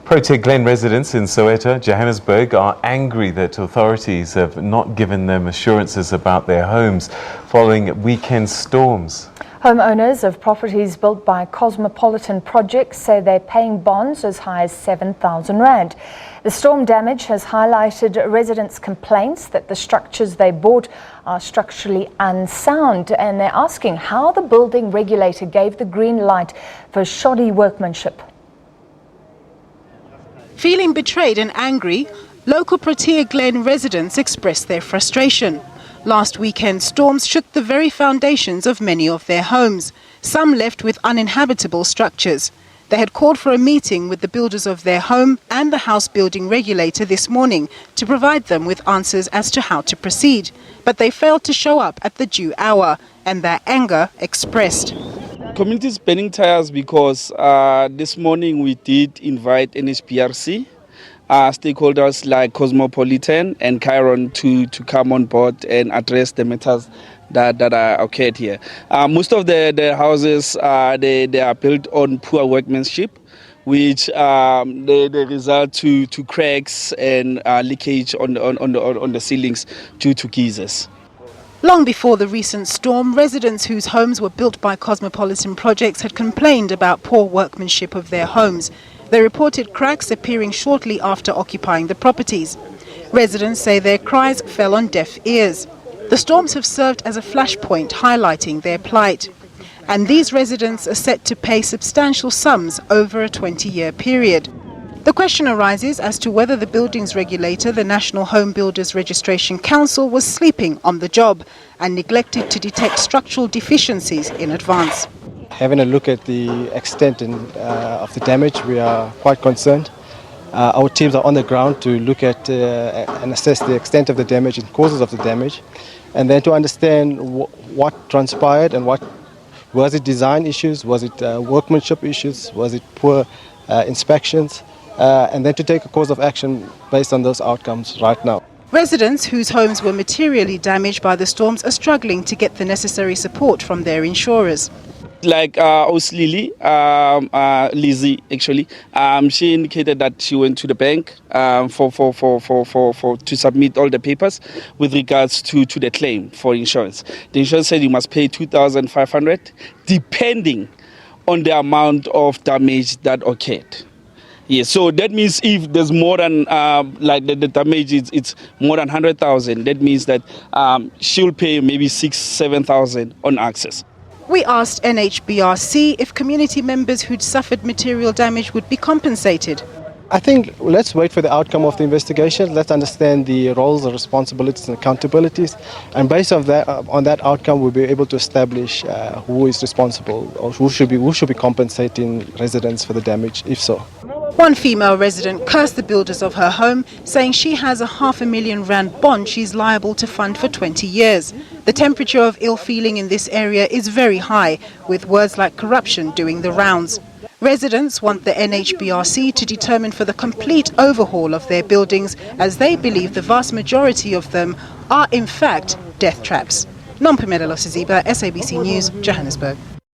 Protea Glen residents in Soweto, Johannesburg are angry that authorities have not given them assurances about their homes following weekend storms. Homeowners of properties built by Cosmopolitan Projects say they're paying bonds as high as 7,000 rand. The storm damage has highlighted residents' complaints that the structures they bought are structurally unsound, and they're asking how the building regulator gave the green light for shoddy workmanship. Feeling betrayed and angry, local Protea Glen residents expressed their frustration. Last weekend, storms shook the very foundations of many of their homes, some left with uninhabitable structures. They had called for a meeting with the builders of their home and the house building regulator this morning to provide them with answers as to how to proceed. But they failed to show up at the due hour, and their anger expressed. Community is burning tires because this morning we did invite NHBRC, stakeholders like Cosmopolitan and Chiron to come on board and address the matters that are occurred here. Most of the houses they are built on poor workmanship, which they result to cracks and leakage on the ceilings due to geysers. Long before the recent storm, residents whose homes were built by Cosmopolitan Projects had complained about poor workmanship of their homes. They reported cracks appearing shortly after occupying the properties. Residents say their cries fell on deaf ears. The storms have served as a flashpoint highlighting their plight. And these residents are set to pay substantial sums over a 20-year period. The question arises as to whether the buildings regulator, the National Home Builders Registration Council, was sleeping on the job and neglected to detect structural deficiencies in advance. Having a look at the extent of the damage, we are quite concerned. Our teams are on the ground to look at and assess the extent of the damage and causes of the damage, and then to understand what transpired and was it design issues, was it workmanship issues, was it poor inspections, and then to take a course of action based on those outcomes right now. Residents whose homes were materially damaged by the storms are struggling to get the necessary support from their insurers. Like Lizzie, actually, she indicated that she went to the bank to submit all the papers with regards to the claim for insurance. The insurance said you must pay 2,500 depending on the amount of damage that occurred. Yes, so that means if there's more than the damage, it's more than 100,000. That means that she'll pay maybe 6,000-7,000 on access. We asked NHBRC if community members who'd suffered material damage would be compensated. I think let's wait for the outcome of the investigation. Let's understand the roles, the responsibilities and accountabilities, and based on that outcome we'll be able to establish who is responsible or who should be compensating residents for the damage, if so. One female resident cursed the builders of her home, saying she has a R500,000 rand bond she's liable to fund for 20 years. The temperature of ill feeling in this area is very high, with words like corruption doing the rounds. Residents want the NHBRC to determine for the complete overhaul of their buildings, as they believe the vast majority of them are in fact death traps. Nompumelelo Siziba, SABC News, Johannesburg.